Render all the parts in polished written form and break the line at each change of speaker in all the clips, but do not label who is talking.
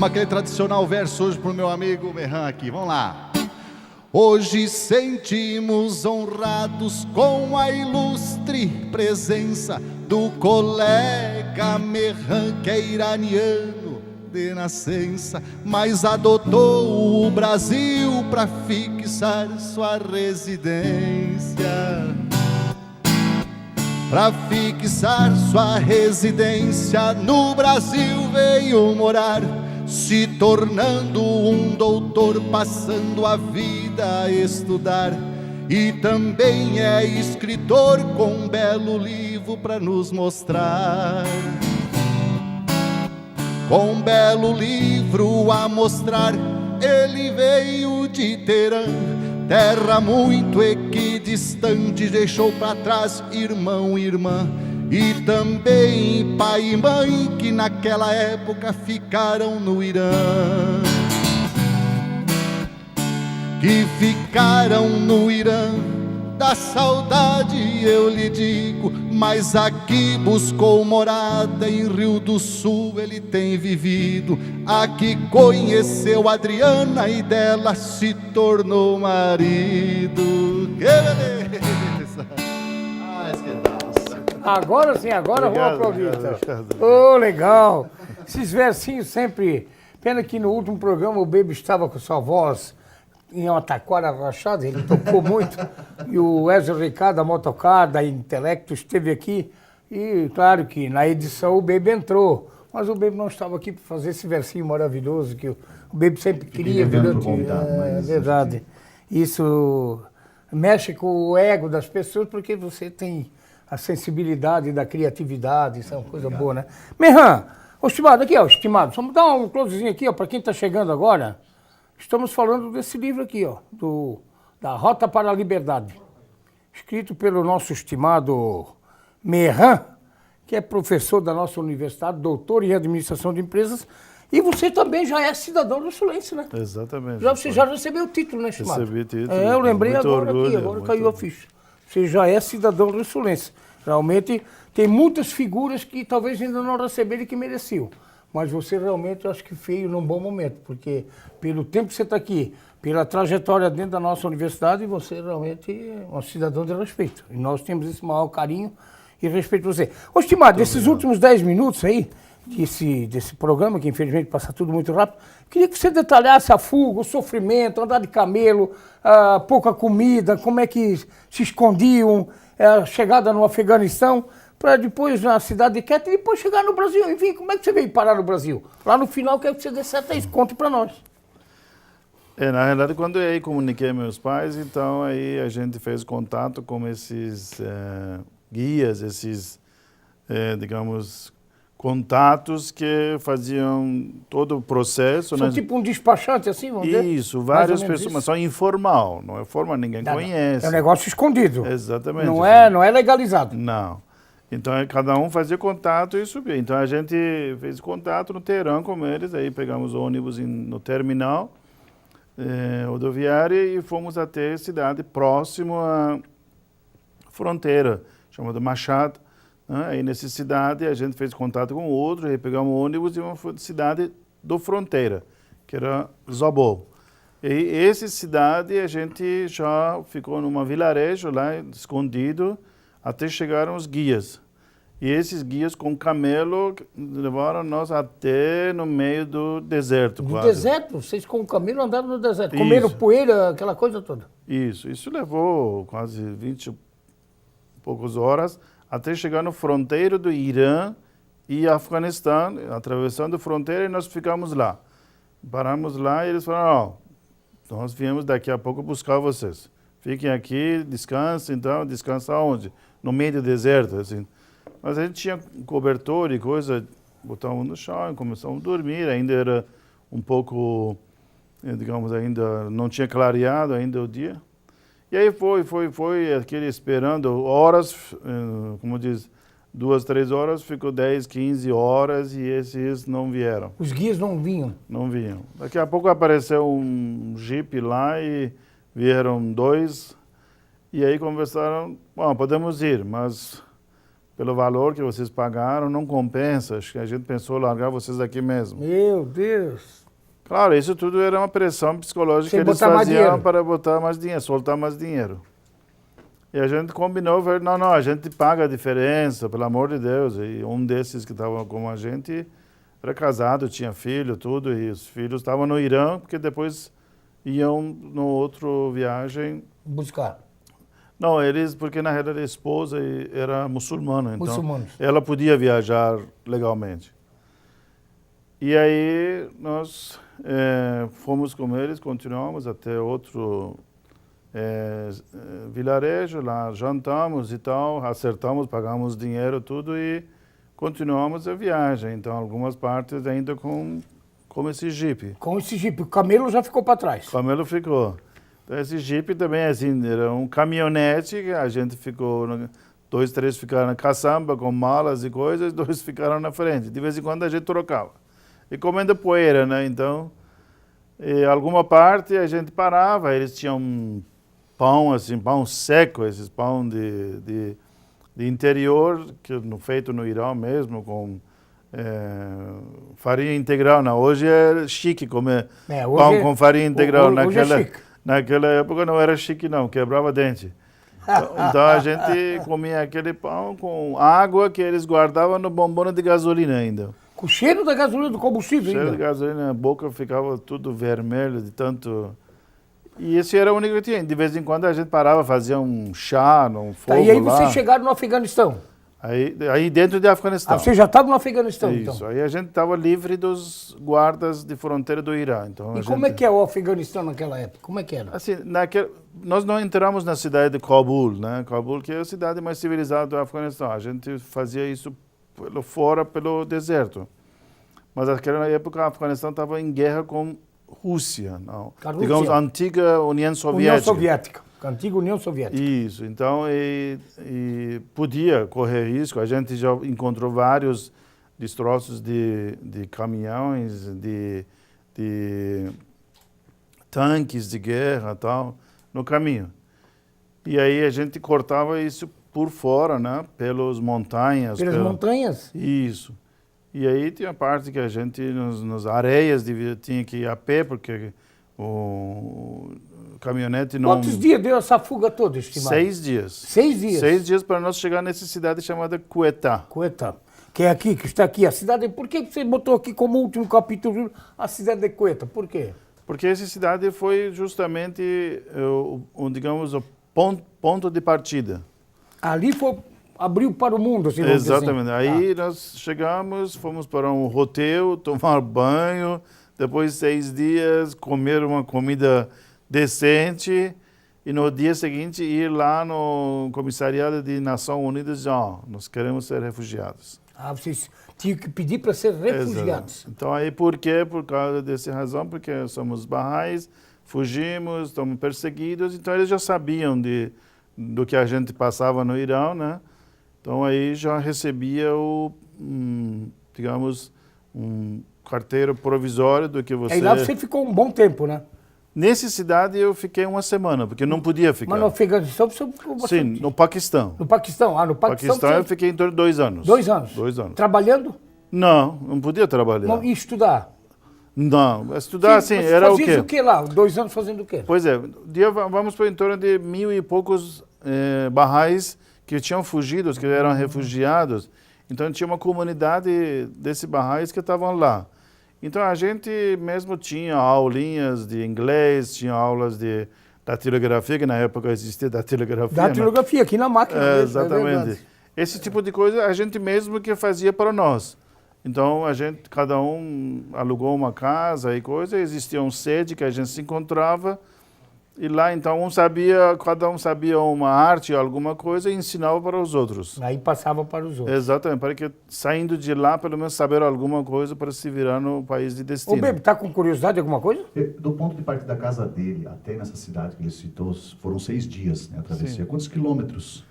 Vamos aquele tradicional verso hoje pro meu amigo Merran aqui, vamos lá. Hoje sentimos honrados com a ilustre presença do colega Merran, que é iraniano de nascença, mas adotou o Brasil para fixar sua residência. Para fixar sua residência no Brasil veio morar, se tornando um doutor, passando a vida a estudar. E também é escritor com um belo livro para nos mostrar. Com um belo livro a mostrar, ele veio de Teherã, terra muito equidistante, deixou para trás irmão e irmã, e também pai e mãe que naquela época ficaram no Irã. Que ficaram no Irã, da saudade eu lhe digo, mas aqui buscou morada, em Rio do Sul ele tem vivido. Aqui conheceu Adriana e dela se tornou marido. Que beleza!
Agora sim, agora vou aplaudir. Ô, legal! Esses versinhos sempre... Pena que no último programa o Baby estava com sua voz em uma taquara rachada, ele tocou muito. E o Ezra Ricardo, da Motocar, da Intelecto, esteve aqui. E claro que na edição o Baby entrou. Mas o Baby não estava aqui para fazer esse versinho maravilhoso que o Baby sempre queria. É verdade. Isso mexe com o ego das pessoas, porque você tem a sensibilidade da criatividade, isso é uma coisa boa, né? Merran, ô estimado, aqui ó, estimado, vamos dar um closezinho aqui ó, para quem está chegando agora. Estamos falando desse livro aqui ó, da Rota para a Liberdade, escrito pelo nosso estimado Merran, que é professor da nossa universidade, doutor em administração de empresas, e você também já é cidadão sul-sulense, né?
Exatamente.
Você já recebeu o título, né, estimado?
Recebi o título.
Eu lembrei
muito
agora
orgulho,
aqui, agora caiu a ficha. Você já é cidadão sul-sulense. Realmente tem muitas figuras que talvez ainda não receberam e que mereciam. Mas você realmente, eu acho que veio num bom momento, porque pelo tempo que você está aqui, pela trajetória dentro da nossa universidade, você realmente é um cidadão de respeito. E nós temos esse maior carinho e respeito por você. Ô, estimado, desses últimos 10 minutos aí, desse programa, que infelizmente passa tudo muito rápido, queria que você detalhasse a fuga, o sofrimento, andar de camelo, a pouca comida, como é que se escondiam, a chegada no Afeganistão, para depois na cidade de Quetta e depois chegar no Brasil. Enfim, como é que você veio parar no Brasil? Lá no final, quero que você dê certas contas para nós.
Na realidade, quando eu aí comuniquei meus pais, então aí a gente fez contato com esses guias, esses, digamos, contatos que faziam todo o processo.
São tipo um despachante assim, vamos dizer?
Isso, várias pessoas, mas só informal, não é formal, ninguém conhece.
É um negócio escondido.
Exatamente.
Não é legalizado.
Não. Então, cada um fazia contato e subia. Então, a gente fez contato no Teherã com eles, aí pegamos o ônibus no terminal rodoviária e fomos até a cidade próximo à fronteira, chamada Mashhad. Aí, nessa cidade, a gente fez contato com outro, aí pegamos o ônibus e uma cidade do fronteira, que era Zabol. E essa cidade, a gente já ficou numa vilarejo lá, escondido, até chegaram os guias. E esses guias com camelo levaram nós até no meio do deserto.
No deserto? Vocês com o camelo andaram no deserto? Isso. Comeram poeira, aquela coisa toda?
Isso levou quase 20 e poucas horas até chegar no fronteiro do Irã e Afeganistão, atravessando a fronteira, e nós ficamos lá. Paramos lá e eles falaram, nós viemos daqui a pouco buscar vocês. Fiquem aqui, descansem, então, descansar onde? No meio do deserto, assim. Mas a gente tinha cobertor e coisa, botávamos no chão e começamos a dormir, ainda era um pouco, digamos, ainda não tinha clareado ainda o dia. E aí foi aquele esperando horas, como diz, 2, 3 horas, ficou 10, 15 horas e esses não vieram.
Os guias não vinham?
Não vinham. Daqui a pouco apareceu um jipe lá e vieram 2 e aí conversaram, bom, podemos ir, mas pelo valor que vocês pagaram, não compensa. Acho que a gente pensou largar vocês aqui mesmo.
Meu Deus.
Claro, isso tudo era uma pressão psicológica
Sem
que eles
botar mais
faziam
dinheiro.
para botar mais dinheiro, soltar mais dinheiro. E a gente combinou, não, a gente paga a diferença, pelo amor de Deus. E um desses que estava com a gente era casado, tinha filho, tudo, e os filhos estavam no Irã, porque depois iam no outro viagem.
Buscar.
Não, eles, porque na realidade a esposa era muçulmana, então
Muçulmanos.
ela podia viajar legalmente. E aí nós fomos com eles, continuamos até outro vilarejo, lá jantamos e tal, acertamos, pagamos dinheiro, tudo e continuamos a viagem. Então algumas partes ainda com esse jipe.
Com esse jipe. O camelo já ficou para trás.
O camelo ficou. Então, esse jipe também, assim, era um caminhonete, que a gente ficou, 2, 3 ficaram na caçamba com malas e coisas, 2 ficaram na frente. De vez em quando a gente trocava. E comendo poeira, né? Então, alguma parte a gente parava, eles tinham pão, assim, pão seco, esses pão de interior, feito no Irã mesmo, com farinha integral. Não, hoje é chique comer pão com farinha integral.
Hoje é chique.
Naquela época não era chique não, quebrava dente. Então a gente comia aquele pão com água que eles guardavam no bombona de gasolina ainda.
Com o cheiro da gasolina, do combustível
Cheiro de
ainda.
gasolina, a boca ficava tudo vermelho de tanto... E esse era o único que tinha. De vez em quando a gente parava, fazia um chá, um fogo
E aí
lá.
vocês chegaram no Afeganistão.
Aí dentro de Afeganistão.
Você já estava no Afeganistão,
Isso,
então.
aí a gente estava livre dos guardas de fronteira do Irã. Então,
E como é que é o Afeganistão naquela época? Como é que era?
Assim, nós não entramos na cidade de Cabul, né? Cabul, que é a cidade mais civilizada do Afeganistão. A gente fazia isso pelo deserto. Mas naquela época o Afeganistão estava em guerra com Rússia, não? Digamos, a antiga União Soviética.
União Soviética. A antiga União Soviética.
Isso, então e podia correr risco. A gente já encontrou vários destroços de caminhões, de tanques de guerra e tal, no caminho. E aí a gente cortava isso por fora, né? Pelas montanhas.
Pelas montanhas?
Isso. E aí tinha parte que a gente, nas areias, tinha que ir a pé, porque o caminhonete não...
Quantos dias deu essa fuga toda, estimado?
6 dias.
6 dias?
6 dias para nós chegar nessa cidade chamada Quetta.
Quetta, que é aqui, que está aqui. A cidade... Por que você botou aqui como último capítulo a cidade de Quetta? Por quê?
Porque essa cidade foi justamente, digamos, o ponto de partida.
Ali abriu para o mundo, assim, vamos dizer assim.
Exatamente. Aí nós chegamos, fomos para um hotel, tomar banho, depois 6 dias comer uma comida decente e no dia seguinte ir lá no comissariado de Nações Unidas e dizer, nós queremos ser refugiados.
Vocês tinham que pedir para ser refugiados.
Exatamente. Então aí por quê? Por causa dessa razão, porque somos barrais, fugimos, estamos perseguidos, então eles já sabiam do que a gente passava no Irã, né? Então aí já recebia digamos, um carteiro provisório do que você...
Aí lá você ficou um bom tempo, né?
Nessa cidade eu fiquei 1 semana, porque não podia ficar.
Mas no Afeganistão você ficou bastante...
Sim, no Paquistão.
No Paquistão? No Paquistão
eu fiquei em torno de 2 anos.
2 anos?
2 anos.
Trabalhando?
Não podia trabalhar.
E estudar?
Não, estudar assim, era o quê?
Fazia o que lá? 2 anos fazendo o quê?
Pois é, vamos para em torno de 1000 e poucos barrais que tinham fugido, que eram refugiados. Então tinha uma comunidade desses barrais que estavam lá. Então a gente mesmo tinha aulinhas de inglês, tinha aulas de datilografia, que na época existia datilografia.
Datilografia, aqui na máquina.
Exatamente. Esse tipo de coisa a gente mesmo que fazia para nós. Então cada um alugou uma casa e coisa, existia um sede que a gente se encontrava. E lá, então, cada um sabia uma arte, alguma coisa, e ensinava para os outros.
Aí passava para os outros.
Exatamente, para que saindo de lá, pelo menos saber alguma coisa para se virar no país de destino.
Ô, Bebe, tá com curiosidade de alguma coisa?
Do ponto de partida da casa dele até nessa cidade que ele citou, foram 6 dias, né, a travessia. Sim. Quantos quilômetros?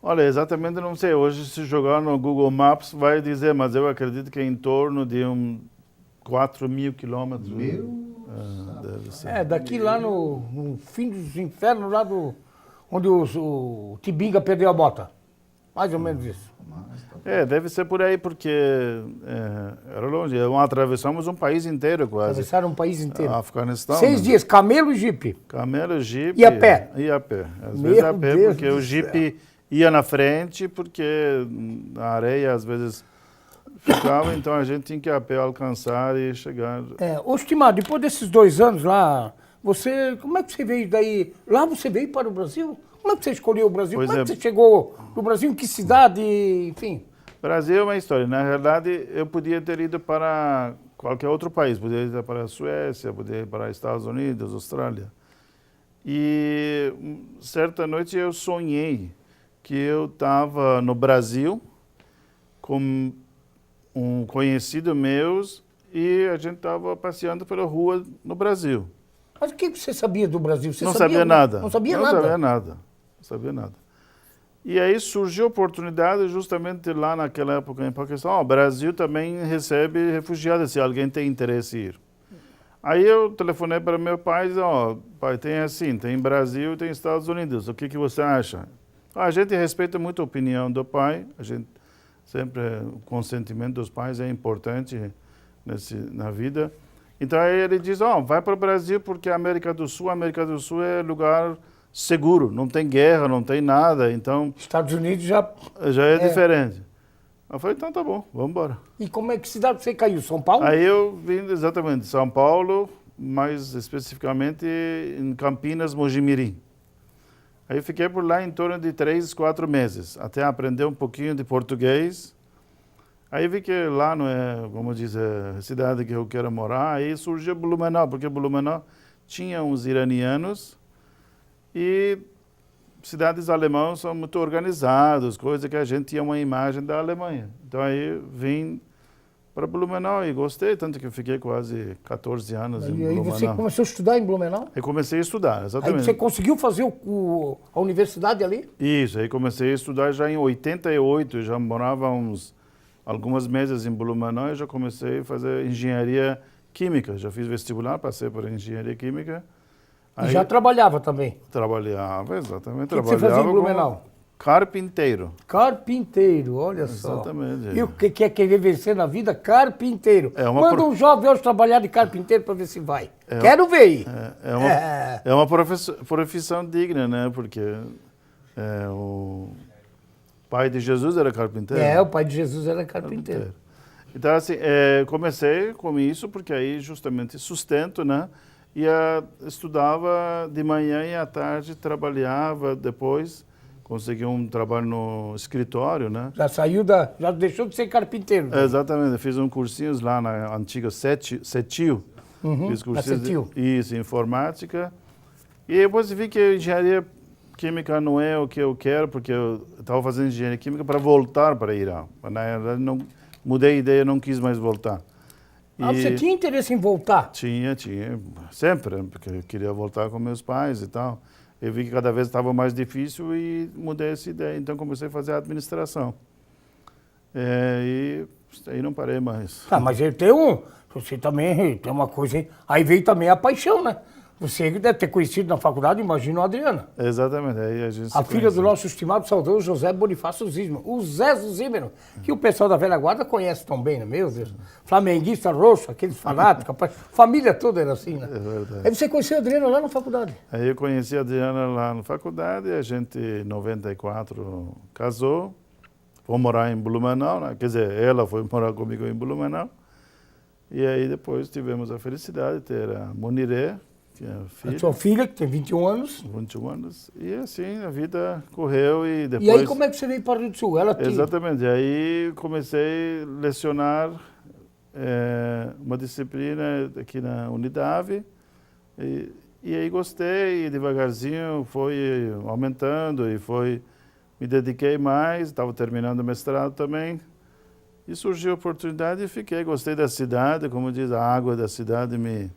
Olha, exatamente não sei. Hoje, se jogar no Google Maps, vai dizer, mas eu acredito que é em torno de 4.000 quilômetros.
Deve
ser. Daqui lá no fim dos infernos, lá onde o Tibinga perdeu a bota. Mais ou menos isso.
Deve ser por aí, porque era longe. Atravessamos um país inteiro quase.
Atravessaram um país inteiro.
Afeganistão.
6 dias, camelo e jipe.
Camelo, jipe.
E a pé?
E a pé. Às
Meu
vezes a pé,
Deus
porque
do
o jipe ia na frente, porque a areia às vezes ficava, então a gente tinha que ir a pé alcançar e chegar.
Ô, estimado, depois desses 2 anos lá, como é que você veio daí? Lá você veio para o Brasil? Como é que você escolheu o Brasil? Como é que você chegou no Brasil? Em que cidade? Enfim.
Brasil é uma história. Na verdade, eu podia ter ido para qualquer outro país. Podia ir para a Suécia, podia ir para os Estados Unidos, Austrália. E certa noite eu sonhei que eu estava no Brasil com um conhecido meu e a gente estava passeando pela rua no Brasil.
Mas o que você sabia do Brasil? Você
não sabia nada.
Não sabia
não
nada?
Sabia nada. Não sabia nada. E aí surgiu a oportunidade justamente lá naquela época em Paquistão. O Brasil também recebe refugiados, se alguém tem interesse em ir. Aí eu telefonei para meu pai e disse, pai, tem Brasil e tem Estados Unidos, o que você acha? A gente respeita muito a opinião do pai, a gente sempre, o consentimento dos pais é importante na vida. Então aí ele diz, vai para o Brasil porque a América do Sul é lugar seguro, não tem guerra, não tem nada, então...
Estados Unidos já
é diferente. Eu falei, então tá bom, vamos embora.
E como é que cidade você caiu? São Paulo?
Aí eu vim exatamente de São Paulo, mais especificamente em Campinas, Mojimirim. Aí eu fiquei por lá em torno de 3, 4 meses, até aprender um pouquinho de português. Aí vi que lá não é, como diz, a cidade que eu quero morar. Aí surgiu Blumenau, porque Blumenau tinha uns iranianos e cidades alemãs são muito organizadas, coisa que a gente tinha uma imagem da Alemanha. Então aí vim para Blumenau e gostei, tanto que eu fiquei quase 14 anos em Blumenau.
E aí você começou a estudar em Blumenau?
Aí comecei a estudar, exatamente.
Aí você conseguiu fazer a universidade ali?
Isso, aí comecei a estudar já em 88, eu já morava algumas meses em Blumenau e já comecei a fazer engenharia química. Já fiz vestibular, passei por engenharia química.
E já trabalhava também?
Trabalhava, exatamente.
O que você fazia em Blumenau?
Carpinteiro.
Carpinteiro, olha só.
Exatamente.
E o que quer querer vencer na vida? Carpinteiro. Manda um jovem hoje trabalhar de carpinteiro para ver se vai. Quero ver aí.
É uma profissão digna, né? Porque o pai de Jesus era carpinteiro.
O pai de Jesus era carpinteiro.
Então, assim, comecei com isso, porque aí justamente sustento, né? E estudava de manhã e à tarde, trabalhava depois. Consegui um trabalho no escritório, né?
Já deixou de ser carpinteiro. Né?
Exatamente, fiz um cursinhos lá na antiga CETIL. Fiz cursinhos de informática. E depois vi que engenharia química não é o que eu quero, porque eu estava fazendo engenharia química para voltar para Irã. Mas, na verdade, não mudei a ideia, não quis mais voltar.
Você tinha interesse em voltar?
Tinha, sempre, porque eu queria voltar com meus pais e tal. Eu vi que cada vez estava mais difícil e mudei essa ideia. Então comecei a fazer a administração. E aí não parei mais.
Mas você também tem uma coisa aí. Aí veio também a paixão, né? Você deve ter conhecido na faculdade, imagino a Adriana.
Exatamente. Aí a
filha do nosso estimado saudoso José Bonifácio Zimmermann. O Zé Zimmermann, que o pessoal da velha guarda conhece tão bem, né? Meu Deus. Flamenguista roxo, aqueles fanáticos. Família toda era assim, né?
É verdade.
Aí você conheceu a Adriana lá na faculdade?
Aí eu conheci a Adriana lá na faculdade, a gente em 94 casou, foi morar em Blumenau, né? Quer dizer, ela foi morar comigo em Blumenau. E aí depois tivemos a felicidade de ter a Moniré,
a sua filha, que tem 21 anos.
21 anos. E assim, a vida correu e depois...
E aí como é que você veio para o Rio do Sul?
Exatamente. E aí comecei a lecionar uma disciplina aqui na Unidade. E aí gostei e devagarzinho foi aumentando e me dediquei mais. Estava terminando o mestrado também. E surgiu a oportunidade e fiquei. Gostei da cidade, como diz, a água da cidade me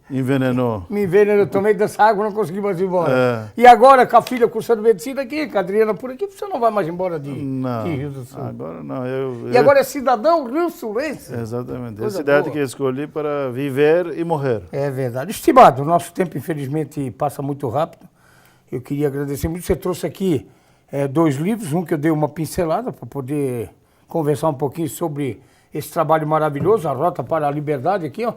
envenenou.
Me envenenou, tomei dessa água, não consegui mais ir embora. E agora, com a filha cursando medicina aqui, com a Adriana por aqui, você não vai mais embora de Rio do Sul?
Agora não.
E agora é cidadão rio-sulense?
Exatamente. É a cidade que eu escolhi para viver e morrer.
É verdade. Estimado, o nosso tempo, infelizmente, passa muito rápido. Eu queria agradecer muito. Você trouxe aqui 2 livros, um que eu dei uma pincelada para poder conversar um pouquinho sobre esse trabalho maravilhoso, A Rota para a Liberdade aqui, ó.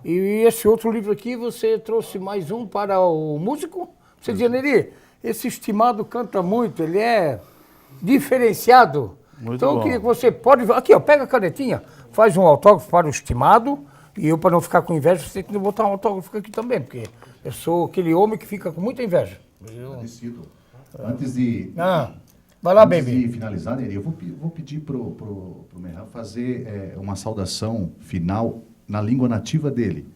E esse outro livro aqui, você trouxe mais um para o músico. Você dizia, Neri, esse estimado canta muito, ele é diferenciado.
Muito
então
bom.
eu queria que você pode... Aqui, ó, pega a canetinha, faz um autógrafo para o estimado, e eu, para não ficar com inveja, você tem que botar um autógrafo aqui também, porque eu sou aquele homem que fica com muita inveja.
Agradecido. Antes de...
Vai lá,
Antes
baby.
de finalizar, Neri, eu vou pedir pro Merran fazer uma saudação final na língua nativa dele.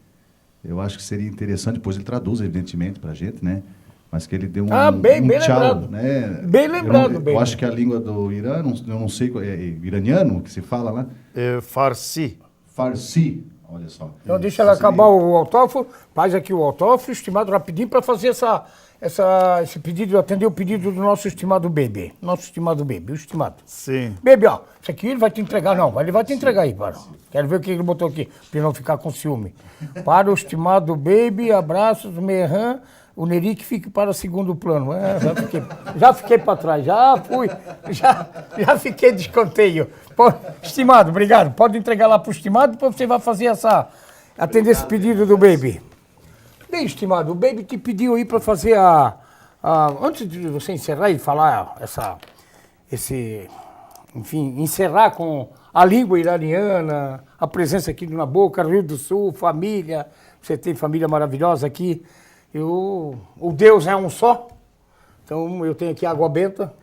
Eu acho que seria interessante, depois ele traduz, evidentemente, para a gente, né? Mas que ele dê um
bem
tchau,
lembrado.
né?
Bem lembrado,
eu
baby.
acho que a língua do Irã, eu não sei, é iraniano que se fala lá?
Farsi.
Farsi, olha só.
Então deixa ela acabar o autógrafo, faz aqui o autógrafo, estimado, rapidinho, para fazer esse pedido, atender o pedido do nosso estimado bebê. Nosso estimado bebê, o estimado.
Sim.
Bebê, ó, isso aqui ele vai te entregar, não, ele vai te entregar aí, para. Quero ver o que ele botou aqui, para não ficar com ciúme. Para o estimado baby, abraços, Merran, o Neri que fique para segundo plano. Já fiquei para trás, já já fiquei de escanteio. Pô, estimado, obrigado. Pode entregar lá para o estimado, depois você vai fazer atender esse pedido do baby. Bem, estimado, o baby te pediu aí para fazer antes de você encerrar e falar enfim, encerrar com a língua iraniana, a presença aqui na Boca, Rio do Sul, família, você tem família maravilhosa aqui. O Deus é um só, então eu tenho aqui a água benta,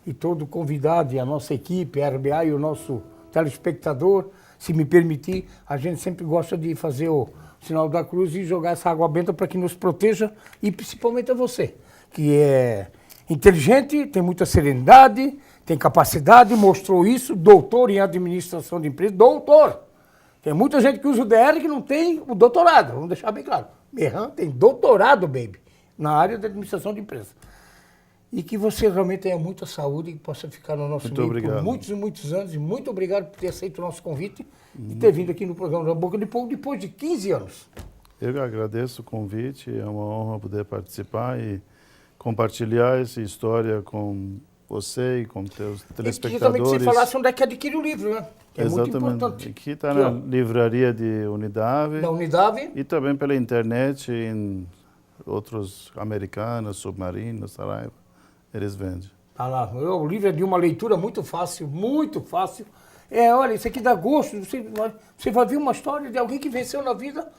e todo convidado, e a nossa equipe, a RBA e o nosso telespectador, se me permitir, a gente sempre gosta de fazer o sinal da cruz e jogar essa água benta para que nos proteja, e principalmente a você, que é inteligente, tem muita serenidade, tem capacidade, mostrou isso, doutor em administração de empresas, doutor. Tem muita gente que usa o DR que não tem o doutorado, vamos deixar bem claro. Merran tem doutorado, baby, na área de administração de empresas. E que você realmente tenha muita saúde e possa ficar no nosso meio por muitos e muitos anos. E muito obrigado por ter aceito o nosso convite e ter vindo aqui no programa da Boca de Povo depois de 15 anos.
Eu agradeço o convite, é uma honra poder participar e compartilhar essa história com você e com teus telespectadores.
E também que você falasse onde é que adquire o livro, né? Que é
exatamente.
Muito importante.
Aqui está na livraria de Unidade.
Da Unidade.
E também pela internet, em outros americanos, Submarinos, Saraiva. Eles vendem.
Tá lá. O livro é de uma leitura muito fácil, muito fácil. Olha, isso aqui dá gosto. Você vai ver uma história de alguém que venceu na vida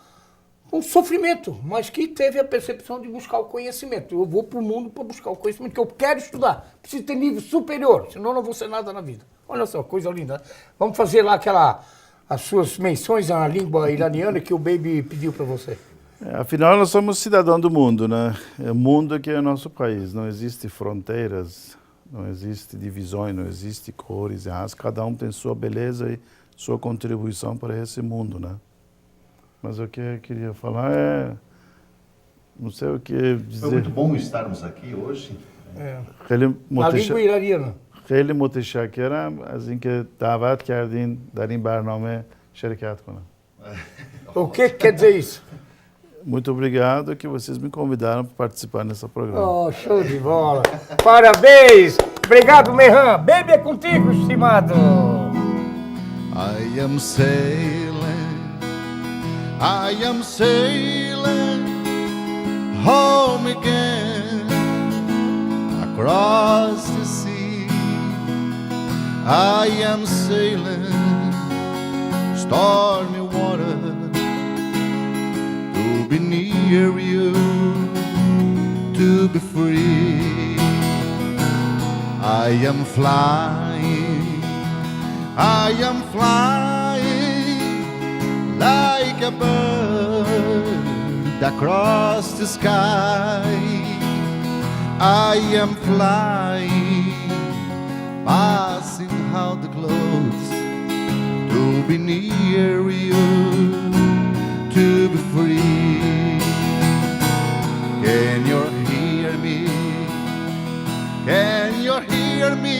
um sofrimento, mas que teve a percepção de buscar o conhecimento. Eu vou para o mundo para buscar o conhecimento que eu quero estudar. Preciso ter nível superior, senão eu não vou ser nada na vida. Olha só, coisa linda. Vamos fazer lá as suas menções na língua iraniana que o baby pediu para você.
Afinal, nós somos cidadãos do mundo, né? É o mundo que é o nosso país. Não existe fronteiras, não existe divisões, não existe cores e raças. Cada um tem sua beleza e sua contribuição para esse mundo, né? Mas o que eu queria falar não sei o que dizer.
Foi muito bom estarmos aqui hoje.
Na língua iraniana.
خیلی متشکرم از اینکه دعوت کردین در این برنامه شرکت کنم.
O que quer dizer isso?
Muito obrigado que vocês me convidaram para participar nesse programa.
Oh, show de bola. Parabéns. Obrigado, Merran. Baby é contigo, estimado.
I am sailing home again across the sea. I am sailing stormy water to be near you, to be free. I am flying like a bird across the sky. I am flying, passing out the clouds to be near you, to be free. Can you hear me? Can you hear me?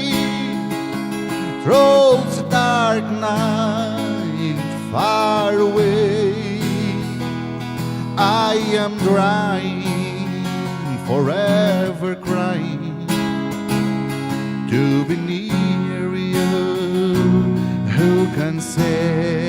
Through the dark night, far away, I am crying, forever crying, to be near you. Who can say